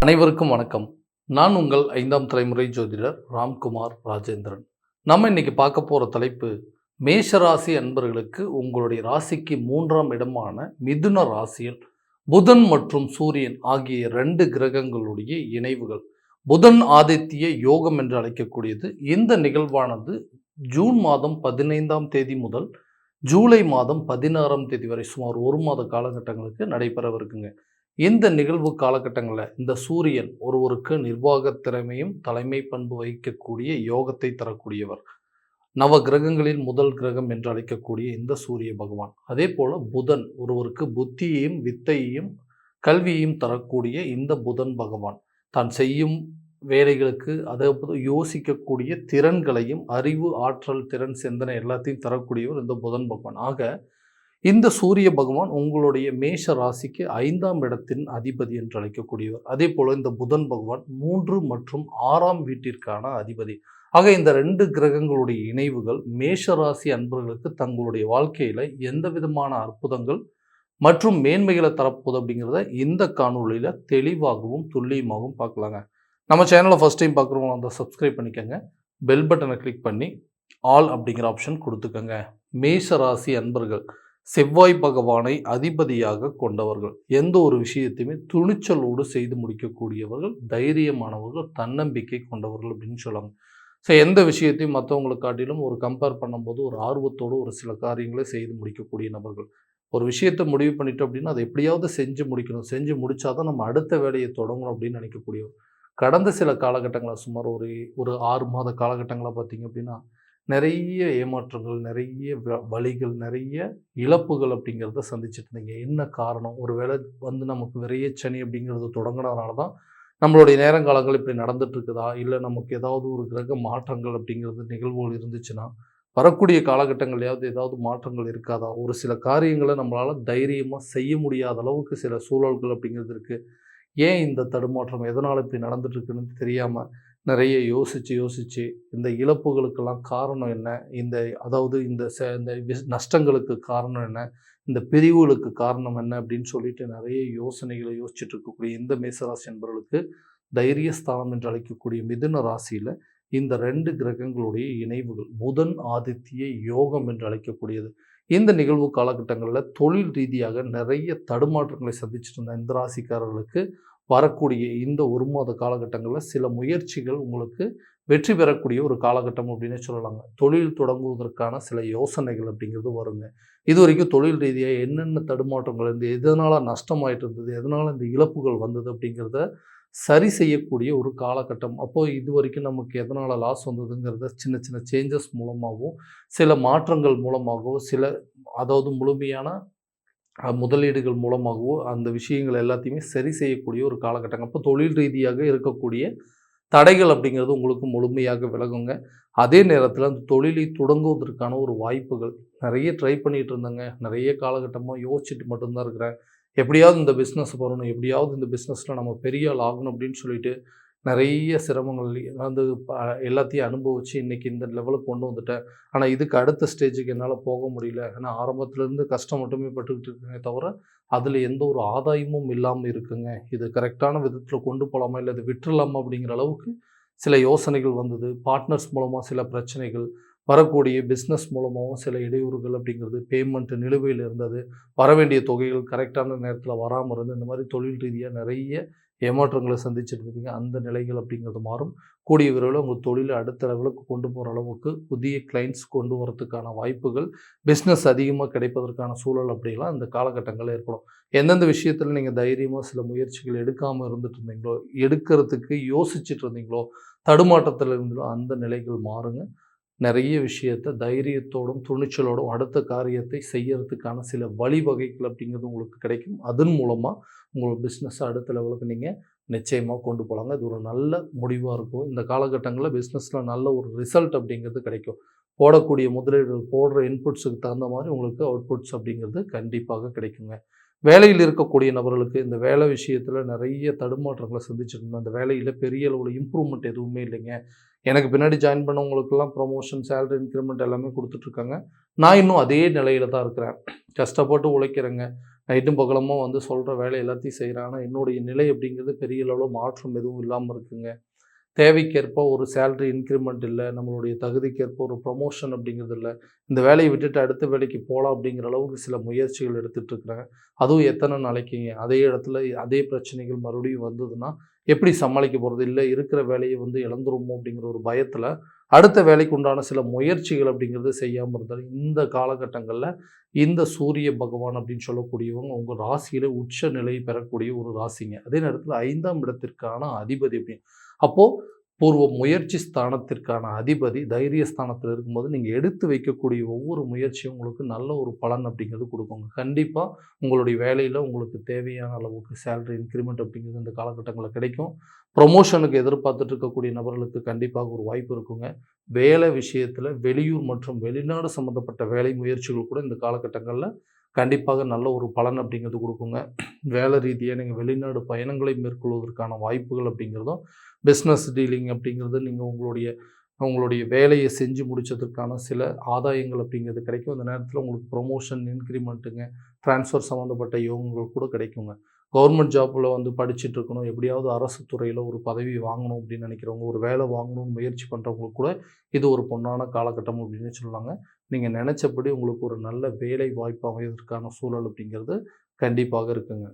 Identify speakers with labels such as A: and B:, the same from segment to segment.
A: அனைவருக்கும் வணக்கம். நான் உங்கள் 5ஆம் தலைமுறை ஜோதிடர் ராம்குமார் ராஜேந்திரன். நம்ம இன்னைக்கு பார்க்க போகிற தலைப்பு, மேஷராசி அன்பர்களுக்கு உங்களுடைய ராசிக்கு 3ஆம் இடமான மிதுன ராசியில் புதன் மற்றும் சூரியன் ஆகிய 2 கிரகங்களுடைய இணைவுகள். புதன் ஆதித்ய யோகம் என்று அழைக்கக்கூடியது. இந்த நிகழ்வானது ஜூன் மாதம் 15ஆம் தேதி முதல் ஜூலை மாதம் 16ஆம் தேதி வரை சுமார் 1 மாத காலகட்டங்களுக்கு நடைபெறவிருக்குங்க. இந்த நிகழ்வு காலகட்டங்களில் இந்த சூரியன் ஒருவருக்கு நிர்வாக திறமையும் தலைமை பண்பு வகிக்கக்கூடிய யோகத்தை தரக்கூடியவர். நவ கிரகங்களில் முதல் கிரகம் என்று அழைக்கக்கூடிய இந்த சூரிய பகவான். அதே போல புதன் ஒருவருக்கு புத்தியையும் வித்தையையும் கல்வியையும் தரக்கூடிய இந்த புதன் பகவான் தான் செய்யும் வேலைகளுக்கு அதாவது யோசிக்கக்கூடிய திறன்களையும் அறிவு ஆற்றல் திறன் சிந்தனை எல்லாத்தையும் தரக்கூடியவர் இந்த புதன் பகவான். ஆக இந்த சூரிய பகவான் உங்களுடைய மேஷ ராசிக்கு 5ஆம் இடத்தின் அதிபதி என்று அழைக்கக்கூடியவர். அதே போல இந்த புதன் பகவான் 3 மற்றும் 6ஆம் வீட்டிற்கான அதிபதி. ஆக இந்த 2 கிரகங்களுடைய இணைவுகள் மேஷ ராசி அன்பர்களுக்கு தங்களுடைய வாழ்க்கையில எந்த விதமான அற்புதங்கள் மற்றும் மேன்மைகளை தரப்போகுது அப்படிங்கிறத இந்த காணொலியில தெளிவாகவும் துல்லியமாகவும் பார்க்கலாங்க. நம்ம சேனலை ஃபர்ஸ்ட் டைம் பார்க்குறவங்க அந்த சப்ஸ்கிரைப் பண்ணிக்கோங்க. பெல் பட்டனை கிளிக் பண்ணி ஆல் அப்படிங்கிற ஆப்ஷன் கொடுத்துக்கோங்க. மேஷ ராசி அன்பர்கள் செவ்வாய் பகவானை அதிபதியாக கொண்டவர்கள். எந்த ஒரு விஷயத்தையுமே துணிச்சலோடு செய்து முடிக்கக்கூடியவர்கள், தைரியமானவர்கள், தன்னம்பிக்கை கொண்டவர்கள் அப்படின்னு சொல்லுவாங்க. ஸோ எந்த விஷயத்தையும் மற்றவங்களை காட்டிலும் ஒரு கம்பேர் பண்ணும்போது ஒரு ஆர்வத்தோடு ஒரு சில காரியங்களை செய்து முடிக்கக்கூடிய நபர்கள். ஒரு விஷயத்தை முடிவு பண்ணிட்டோம் அப்படின்னா அதை எப்படியாவது செஞ்சு முடிக்கணும், செஞ்சு முடிச்சாதான் நம்ம அடுத்த வேலையை தொடங்கணும் அப்படின்னு நினைக்கக்கூடியவர். கடந்த சில காலகட்டங்களில் சுமார் ஒரு 6 மாத காலகட்டங்களை பார்த்தீங்க அப்படின்னா நிறைய ஏமாற்றங்கள், நிறைய வலிகள், நிறைய இழப்புகள் அப்படிங்கிறத சந்திச்சுட்டு இருந்தீங்க. என்ன காரணம்? ஒரு வேளை நமக்கு விரயச்சனி அப்படிங்கிறது தொடங்கினதுனால தான் நம்மளுடைய நேரங்காலங்கள் இப்படி நடந்துட்டு இருக்குதா? இல்லை நமக்கு ஏதாவது ஒரு கிரக மாற்றங்கள் அப்படிங்கிறது நிகழ்வுகள் இருந்துச்சுன்னா வரக்கூடிய காலகட்டங்களையாவது ஏதாவது மாற்றங்கள் இருக்காதா? ஒரு சில காரியங்களை நம்மளால் தைரியமாக செய்ய முடியாத அளவுக்கு சில சூழல்கள் அப்படிங்கிறது இருக்குது. ஏன் இந்த தடுமாற்றம், எதனால் இப்படி நடந்துட்டு இருக்குன்னு தெரியாமல் நிறைய யோசித்து இந்த இழப்புகளுக்கெல்லாம் காரணம் என்ன, இந்த நஷ்டங்களுக்கு காரணம் என்ன, இந்த பிரிவுகளுக்கு காரணம் என்ன அப்படின்னு சொல்லிட்டு நிறைய யோசனைகளை யோசிச்சுட்டு இருக்கக்கூடிய இந்த மேசராசி என்பவர்களுக்கு தைரியஸ்தானம் என்று அழைக்கக்கூடிய மிதுன ராசியில் இந்த 2 கிரகங்களுடைய இணைவுகள் புதன் ஆதித்ய யோகம் என்று அழைக்கக்கூடியது. இந்த நிகழ்வு காலகட்டங்களில் தொழில் ரீதியாக நிறைய தடுமாற்றங்களை சந்திச்சுட்டு இருந்த இந்த ராசிக்காரர்களுக்கு வரக்கூடிய இந்த 1 மாத காலகட்டங்களில் சில முயற்சிகள் உங்களுக்கு வெற்றி பெறக்கூடிய ஒரு காலகட்டம் அப்படின்னு சொல்லலாங்க. தொழில் தொடங்குவதற்கான சில யோசனைகள் அப்படிங்கிறது வருங்க. இது வரைக்கும் தொழில் ரீதியாக என்னென்ன தடுமாற்றங்கள் இருந்து, எதனால் நஷ்டமாயிட்டு இருந்தது, எதனால் இந்த இழப்புகள் வந்தது அப்படிங்கிறத சரி செய்யக்கூடிய ஒரு காலகட்டம். அப்போது இது வரைக்கும் நமக்கு எதனால் லாஸ் வந்ததுங்கிறத சின்ன சின்ன சேஞ்சஸ் மூலமாகவும் சில மாற்றங்கள் மூலமாகவும் முழுமையான முதலீடுகள் மூலமாகவோ அந்த விஷயங்கள் எல்லாத்தையுமே சரி செய்யக்கூடிய ஒரு காலகட்டங்கள். அப்போ தொழில் ரீதியாக இருக்கக்கூடிய தடைகள் அப்படிங்கிறது உங்களுக்கு முழுமையாக விலகுங்க. அதே நேரத்தில் அந்த தொழிலை தொடங்குவதற்கான ஒரு வாய்ப்புகள் நிறைய ட்ரை பண்ணிகிட்டு இருந்தேங்க, நிறைய காலகட்டமாக யோசிச்சுட்டு மட்டும்தான் இருக்கிறேன். எப்படியாவது இந்த பிஸ்னஸ் வரணும், எப்படியாவது இந்த பிஸ்னஸில் நம்ம பெரிய ஆள் ஆகணும் அப்படின்னு சொல்லிட்டு நிறைய சிரமங்கள் எல்லாத்தையும் அனுபவித்து இன்றைக்கி இந்த லெவலுக்கு கொண்டு வந்துட்டேன். ஆனால் இதுக்கு அடுத்த ஸ்டேஜுக்கு என்னால் போக முடியல. ஏன்னா ஆரம்பத்துலேருந்து கஷ்டம் மட்டுமே பட்டுக்கிட்டு இருக்குங்க தவிர அதில் எந்த ஒரு ஆதாயமும் இல்லாமல் இருக்குங்க. இது கரெக்டான விதத்தில் கொண்டு போகலாமா, இல்லை இது விட்டுறலாமா அப்படிங்கிற அளவுக்கு சில யோசனைகள் வந்தது. பார்ட்னர்ஸ் மூலமாக சில பிரச்சனைகள், வரக்கூடிய பிஸ்னஸ் மூலமாகவும் சில இடையூறுகள் அப்படிங்கிறது, பேமெண்ட் நிலுவையில் இருந்தது, வர வேண்டிய தொகைகள் கரெக்டான நேரத்தில் வராமல் இருந்து இந்த மாதிரி தொழில் ரீதியாக நிறைய ஏமாற்றங்களை சந்திச்சுட்டு இருக்கீங்க. அந்த நிலைகள் அப்படிங்கிறது மாறும். கூடிய விரைவில் உங்கள் தொழிலை அடுத்த லெவலுக்கு கொண்டு போகிற அளவுக்கு புதிய கிளைண்ட்ஸ் கொண்டு வரதுக்கான வாய்ப்புகள், பிஸ்னஸ் அதிகமாக கிடைப்பதற்கான சூழல் அப்படிலாம் இந்த காலகட்டங்களில் ஏற்படும். எந்தெந்த விஷயத்தில் நீங்கள் தைரியமாக சில முயற்சிகள் எடுக்காமல் இருந்துட்டு இருந்தீங்களோ, எடுக்கிறதுக்கு யோசிச்சுட்டு இருந்தீங்களோ, தடுமாற்றத்தில் இருந்தீங்களோ அந்த நிலைகள் மாறுங்க. நிறைய விஷயத்தை தைரியத்தோடும் துணிச்சலோடும் அடுத்த காரியத்தை செய்யறதுக்கான சில வழிவகைகள் அப்படிங்கிறது உங்களுக்கு கிடைக்கும். அதன் மூலமாக உங்களோட பிஸ்னஸை அடுத்த லெவலுக்கு நீங்கள் நிச்சயமாக கொண்டு போகலாங்க. இது ஒரு நல்ல முடிவாக இருக்கும். இந்த காலகட்டங்களில் பிஸ்னஸில் நல்ல ஒரு ரிசல்ட் அப்படிங்கிறது கிடைக்கும். போடக்கூடிய முதலீடுகள், போடுற இன்புட்ஸுக்கு தகுந்த மாதிரி உங்களுக்கு அவுட்புட்ஸ் அப்படிங்கிறது கண்டிப்பாக கிடைக்குங்க. வேலையில் இருக்கக்கூடிய நபர்களுக்கு இந்த வேலை விஷயத்தில் நிறைய தடுமாற்றங்களை சந்திச்சிருந்தோம். அந்த வேலையில் பெரிய அளவில் இம்ப்ரூவ்மெண்ட் எதுவுமே இல்லைங்க. எனக்கு பின்னாடி ஜாயின் பண்ணவங்களுக்கெல்லாம் ப்ரொமோஷன், சேலரி இன்க்ரிமெண்ட் எல்லாமே கொடுத்துட்ருக்காங்க. நான் இன்னும் அதே நிலையில் தான் இருக்கிறேன். கஷ்டப்பட்டு உழைக்கிறேங்க. நைட்டும் பகலமும் வந்து சொல்கிற வேலை எல்லாத்தையும் செய்கிறேன். ஆனால் என்னுடைய நிலை அப்படிங்கிறது பெரிய அளவில் மாற்றம் எதுவும் இல்லாமல் இருக்குங்க. தேவைக்கேற்ப ஒரு சேலரி இன்க்ரிமெண்ட் இல்ல. நம்மளுடைய தகுதிக்கேற்ப ஒரு ப்ரமோஷன் அப்படிங்கிறது இல்ல. இந்த வேலைய விட்டுட்டு அடுத்த வேலைக்கு போலாம் அப்படிங்கிற அளவுக்கு சில முயற்சிகள் எடுத்துட்டு இருக்கிறேன். அதுவும் எத்தன நாளைக்குங்க? அதே இடத்துல அதே பிரச்சனைகள் மறுபடியும் வந்ததுன்னா, எப்படி சமாளிக்க போறது? இல்ல இருக்கிற வேலைய வந்து இழந்துருவோமோ அப்படிங்கிற ஒரு பயத்துல, அடுத்த வேலைக்கு உண்டான சில முயற்சிகள் அப்படிங்கிறது செய்யாம இருந்தாலும், இந்த காலகட்டங்கள்ல இந்த சூரிய பகவான் அப்படின்னு சொல்லக்கூடியவங்க உங்க ராசியில உச்ச நிலை பெறக்கூடிய ஒரு ராசிங்க. அதே நேரத்துல 5ஆம் இடத்திற்கான அதிபதி அப்படின்னு. அப்போ பூர்வ முயற்சி ஸ்தானத்திற்கான அதிபதி தைரிய ஸ்தானத்துல இருக்கும்போது, நீங்க எடுத்து வைக்கக்கூடிய ஒவ்வொரு முயற்சியும் உங்களுக்கு நல்ல ஒரு பலன் அப்படிங்கிறது குடுக்குங்க. கண்டிப்பா உங்களுடைய வேலையில உங்களுக்கு தேவையான அளவுக்கு சேலரி இன்கிரிமெண்ட் அப்படிங்கிறது இந்த காலகட்டங்கள்ல கிடைக்கும். ப்ரமோஷனுக்கு எதிர்பார்த்துட்டு இருக்கக்கூடிய நபர்களுக்கு கண்டிப்பாக ஒரு வாய்ப்பு இருக்குங்க. வேலை விஷயத்துல வெளியூர் மற்றும் வெளிநாடு சம்மந்தப்பட்ட வேலை முயற்சிகள் கூட இந்த காலகட்டங்கள்ல கண்டிப்பாக நல்ல ஒரு பலன் அப்படிங்கிறது குடுக்குங்க. வேலை ரீதியா நீங்க வெளிநாடு பயணங்களை மேற்கொள்வதற்கான வாய்ப்புகள் அப்படிங்கிறதும், பிஸ்னஸ் டீலிங் அப்படிங்கிறது நீங்க உங்களுடைய உங்களுடைய வேலைய செஞ்சு முடிச்சதற்கான சில ஆதாயங்கள் அப்படிங்கிறது கிடைக்கும். அந்த நேரத்தில உங்களுக்கு ப்ரமோஷன், இன்கிரிமெண்ட்டுங்க, ட்ரான்ஸ்ஃபர் சம்மந்தப்பட்ட யோகங்கள் கூட கிடைக்குங்க. கவர்மெண்ட் ஜாப்ல வந்து படிச்சுட்டு இருக்கணும், எப்படியாவது அரசு துறையில ஒரு பதவி வாங்கணும் அப்படின்னு நினைக்கிறவங்க, ஒரு வேலை வாங்கணும்னு முயற்சி பண்றவங்களுக்கு கூட இது ஒரு பொன்னான காலகட்டம் அப்படின்னு சொல்லலாங்க. நீங்க நெனச்சபடி உங்களுக்கு ஒரு நல்ல வேலை வாய்ப்பு அமைவதற்கான சூழல் அப்படிங்கிறது கண்டிப்பாக இருக்குங்க.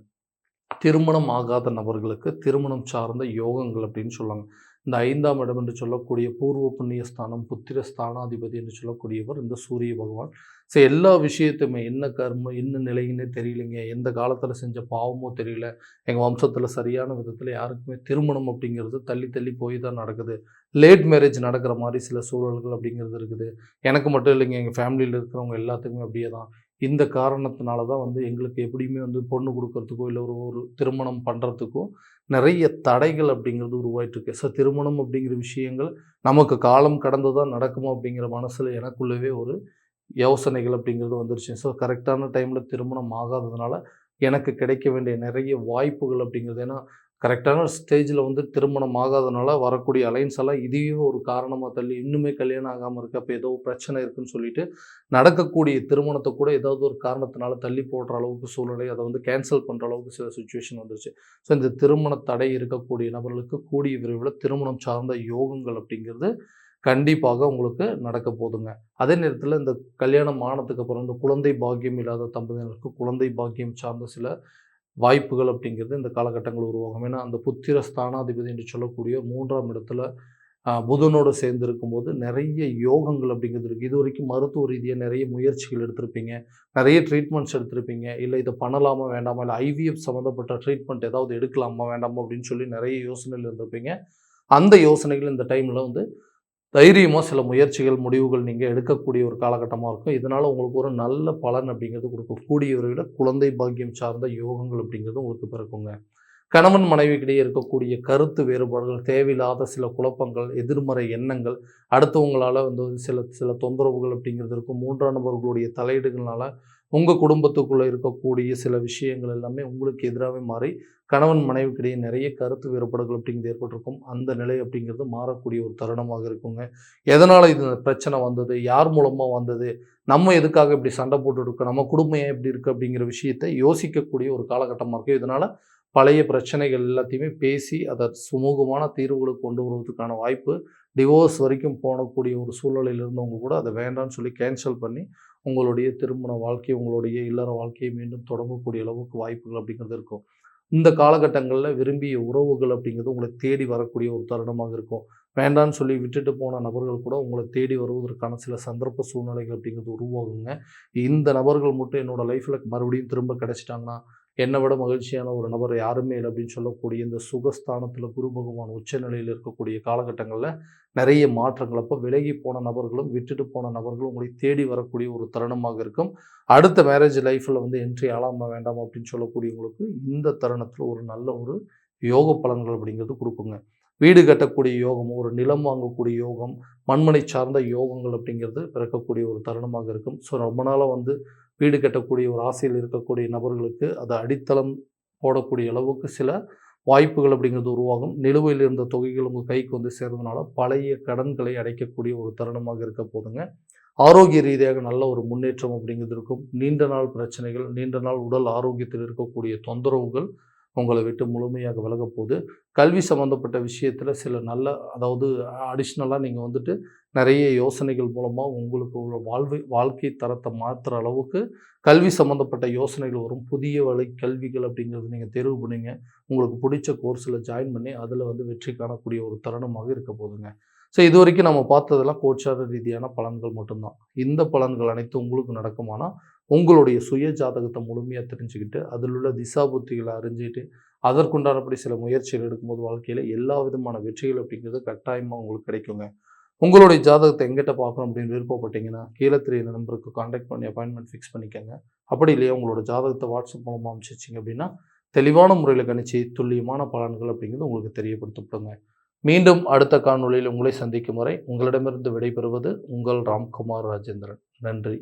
A: திருமணம் ஆகாத நபர்களுக்கு திருமணம் சார்ந்த யோகங்கள் அப்படின்னு சொல்லுவாங்க. இந்த 5ஆம் இடம் என்று சொல்லக்கூடிய பூர்வ புண்ணிய ஸ்தானம், புத்திர ஸ்தானாதிபதி என்று சொல்லக்கூடியவர் இந்த சூரிய பகவான். ஸோ எல்லா விஷயத்தையுமே என்ன கர்மம், என்ன நிலைன்னே தெரியலைங்க. எந்த காலத்தில செஞ்ச பாவமோ தெரியல. எங்க வம்சத்தில சரியான விதத்தில யாருக்குமே திருமணம் அப்படிங்கிறது தள்ளி தள்ளி போய் தான் நடக்குது. லேட் மேரேஜ் நடக்கிற மாரி சில சூழல்கள் அப்படிங்கிறது இருக்குது. எனக்கு மட்டும் இல்லைங்க, எங்க ஃபேமிலியில இருக்கிறவங்க எல்லாத்துக்குமே அப்படியே தான். இந்த காரணத்தினால தான் வந்து எங்களுக்கு எப்படியுமே வந்து பொண்ணு குடுக்கறதுக்கோ, இல்ல ஒரு ஒரு திருமணம் பண்றதுக்கோ நெறைய தடைகள் அப்படிங்கிறது உருவாயிட்டுருக்கு. ஸோ திருமணம் அப்படிங்கிற விஷயங்கள் நமக்கு காலம் கடந்து தான் நடக்குமோ அப்படிங்கிற மனசுல எனக்குள்ளவே ஒரு யோசனைகள் அப்படிங்கிறது வந்துருச்சு. ஸோ கரெக்டான டைம்ல திருமணம் ஆகாததுனால, எனக்கு கிடைக்க வேண்டிய நெறைய வாய்ப்புகள் அப்படிங்கிறது ஏன்னா, கரெக்டான ஸ்டேஜ்ல வந்து திருமணம் ஆகாதனால வரக்கூடிய அலைன்ஸ் எல்லாம் இதையே ஒரு காரணமா தள்ளி, இன்னுமே கல்யாணம் ஆகாம இருக்கு. அப்ப ஏதோ பிரச்சனை இருக்குன்னு சொல்லிட்டு, நடக்கக்கூடிய திருமணத்த கூட ஏதாவது ஒரு காரணத்தினால தள்ளி போடுற அளவுக்கு சூழ்நிலை, அத வந்து கேன்சல் பண்ற அளவுக்கு சில சிச்சுவேஷன் வந்துருச்சு. ஸோ இந்த திருமண தடை இருக்கக்கூடிய நபர்களுக்கு கூடிய விரைவில திருமணம் சார்ந்த யோகங்கள் அப்படிங்கிறது கண்டிப்பாக உங்களுக்கு நடக்க போதுங்க. அதே நேரத்தில இந்த கல்யாணம் ஆனதுக்கு அப்புறம் இந்த குழந்தை பாக்கியம் இல்லாத தம்பதியினருக்கு குழந்தை பாக்கியம் சார்ந்த சில வாய்ப்புகள் அப்படிங்கிறது இந்த காலகட்டங்கள் உருவாகும். ஏன்னா, அந்த புத்திர ஸ்தானாதிபதி என்று சொல்லக்கூடிய 3ஆம் இடத்துல புதனோடு சேர்ந்து இருக்கும்போது நெறைய யோகங்கள் அப்படிங்கிறது இருக்கு. இதுவரைக்கும் மருத்துவ ரீதியா நெறைய முயற்சிகள் எடுத்திருப்பீங்க. நெறைய ட்ரீட்மெண்ட்ஸ் எடுத்திருப்பீங்க. இல்ல இத பண்ணலாமா? வேண்டாமா? இல்ல ஐவிஎஃப் சம்மந்தப்பட்ட ட்ரீட்மெண்ட் ஏதாவது எடுக்கலாமா? வேண்டாமா? அப்படின்னு சொல்லி நெறைய யோசனையில இருந்திருப்பீங்க. அந்த யோசனைகள் இந்த டைம்ல வந்து தைரியமா சில முயற்சிகள், முடிவுகள் நீங்க எடுக்கக்கூடிய ஒரு காலகட்டமா இருக்கும். இதனால உங்களுக்கு ஒரு நல்ல பலன் அப்படிங்கிறது குடுக்கும். கூடிய விரைவில குழந்தை பாக்கியம் சார்ந்த யோகங்கள் அப்படிங்கிறது உங்களுக்கு பிறக்குங்க. கணவன் மனைவிக்கிடையே இருக்கக்கூடிய கருத்து வேறுபாடுகள், தேவையில்லாத சில குழப்பங்கள், எதிர்மறை எண்ணங்கள், அடுத்தவங்களால வந்து சில சில தொந்தரவுகள் அப்படிங்கிறது இருக்கும். 3ஆம் நபர்களுடைய தலையீடுகள்னால உங்க குடும்பத்துக்குள்ள இருக்கக்கூடிய சில விஷயங்கள் எல்லாமே உங்களுக்கு எதிராவே மாறி, கணவன் மனைவிக்கிடையே நிறைய கருத்து வேறுபாடுகள் அப்படிங்கிறது ஏற்பட்டிருக்கும். அந்த நிலை அப்படிங்கிறது மாறக்கூடிய ஒரு தருணமாக இருக்குங்க. எதனால இது பிரச்சனை வந்தது? யார் மூலமா வந்தது? நம்ம எதுக்காக இப்படி சண்டை போட்டுட்டு இருக்கோம்? நம்ம குடும்பம் ஏன் இப்படி இருக்கு? அப்படிங்கிற விஷயத்த யோசிக்கக்கூடிய ஒரு காலகட்டமா இருக்கு. இதனால பழைய பிரச்சனைகள் எல்லாத்தையுமே பேசி அத சுமூகமான தீர்வுகளுக்கு கொண்டு வருவதற்கான வாய்ப்பு, டிவோர்ஸ் வரைக்கும் போகக்கூடிய ஒரு சூழ்நிலையில இருந்தவங்க கூட அத வேண்டான்னு சொல்லி கேன்சல் பண்ணி, உங்களுடைய திருமண வாழ்க்கை, உங்களுடைய இல்லற வாழ்க்கையை மீண்டும் தொடங்கக்கூடிய அளவுக்கு வாய்ப்புகள் அப்படிங்கிறது இருக்கும். இந்த காலகட்டங்கள்ல விரும்பிய உறவுகள் அப்படிங்கிறது உங்கள தேடி வரக்கூடிய ஒரு தருணமாக இருக்கும். வேண்டான்னு சொல்லி விட்டுட்டு போன நபர்கள் கூட உங்கள தேடி வருவதற்கான சில சந்தர்ப்ப சூழ்நிலைகள் அப்படிங்கிறது உருவாகுங்க. இந்த நபர்கள் மட்டும் என்னோட லைஃப்ல மறுபடியும் திரும்ப கிடைச்சிட்டாங்கன்னா, என்ன விட மகிழ்ச்சியான ஒரு நபர் யாருமே இல்ல அப்படின்னு சொல்லக்கூடிய இந்த சுகஸ்தானத்தில குரு பகவான் உச்ச நிலையில இருக்கக்கூடிய காலகட்டங்கள்ல நிறைய மாற்றங்கள். அப்ப விலகி போன நபர்களும், விட்டுட்டு போன நபர்களும் உங்களை தேடி வரக்கூடிய ஒரு தருணமாக இருக்கும். அடுத்த மேரேஜ் லைஃப்ல வந்து என்ட்ரி ஆலாமா வேண்டாமா அப்படின்னு சொல்லக்கூடியவங்களுக்கு இந்த தருணத்தில ஒரு நல்ல ஒரு யோக பலன்கள் அப்படிங்கிறது குடுக்குங்க. வீடு கட்டக்கூடிய யோகம், ஒரு நிலம் வாங்கக்கூடிய யோகம், மண்மனை சார்ந்த யோகங்கள் அப்படிங்கிறது பிறக்கக்கூடிய ஒரு தருணமாக இருக்கும். ஸோ ரொம்ப நாளா வந்து வீடு கட்டக்கூடிய ஒரு ஆசையில் இருக்கக்கூடிய நபர்களுக்கு அது அடித்தளம் போடக்கூடிய அளவுக்கு சில வாய்ப்புகள் அப்படிங்கிறது உருவாகும். நிலுவையில் இருந்த தொகைகள் உங்க கைக்கு வந்து சேர்றதுனால பழைய கடன்களை அடைக்கக்கூடிய ஒரு தருணமாக இருக்க போதுங்க. ஆரோக்கிய ரீதியாக நல்ல ஒரு முன்னேற்றம் அப்படிங்கிறது இருக்கும். நீண்ட நாள் பிரச்சனைகள், நீண்ட நாள் உடல் ஆரோக்கியத்தில் இருக்கக்கூடிய தொந்தரவுகள் உங்களை விட்டு முழுமையாக விலகப் போகுது. கல்வி சம்மந்தப்பட்ட விஷயத்துல சில நல்ல அதாவது அடிஷ்னலா நீங்க வந்துட்டு நெறைய யோசனைகள் மூலமா உங்களுக்கு உள்ள வாழ்க்கை தரத்த மாத்துற அளவுக்கு கல்வி சம்மந்தப்பட்ட யோசனைகள் வரும். புதிய வழி கல்விகள் அப்படிங்கிறது நீங்க தேர்வு பண்ணீங்க. உங்களுக்கு புடிச்ச கோர்ஸ்ல ஜாயின் பண்ணி, அதுல வந்து வெற்றி காணக்கூடிய ஒரு தருணமாக இருக்க போதுங்க. ஸோ இதுவரைக்கும் நம்ம பார்த்ததெல்லாம் கோச்சார ரீதியான பலன்கள் மட்டும்தான். இந்த பலன்கள் அனைத்தும் உங்களுக்கு நடக்குமானா, உங்களுடைய சுய ஜாதகத்த முழுமையா தெரிஞ்சுக்கிட்டு, அதில் உள்ள திசாபுத்திகள அறிஞ்சிட்டு, அதற்குண்டானபடி சில முயற்சிகள் எடுக்கும்போது வாழ்க்கையில எல்லா விதமான வெற்றிகள் அப்படிங்கிறது கட்டாயமா உங்களுக்கு கிடைக்குங்க. உங்களுடைய ஜாதகத்த எங்கிட்ட பார்க்கணும் அப்படின்னு விருப்பப்பட்டீங்கன்னா, கீழ தெரியிற நம்பருக்கு கான்டாக்ட் பண்ணி அப்பாயின்ட்மென்ட் ஃபிக்ஸ் பண்ணிக்கங்க. அப்படி இல்லையா உங்களோட ஜாதகத்த வாட்ஸ்அப் மூலமா அனுப்பிச்சு வச்சீங்க அப்படின்னா, தெளிவான முறையில கணிச்சு துல்லியமான பலன்கள் அப்படிங்கிறது உங்களுக்கு தெரியப்படுத்தப்படுங்க. மீண்டும் அடுத்த காணொளியில் உங்களை சந்திக்கும் வரை உங்களிடமிருந்து விடைபெறுவது உங்கள் ராம்குமார் ராஜேந்திரன். நன்றி.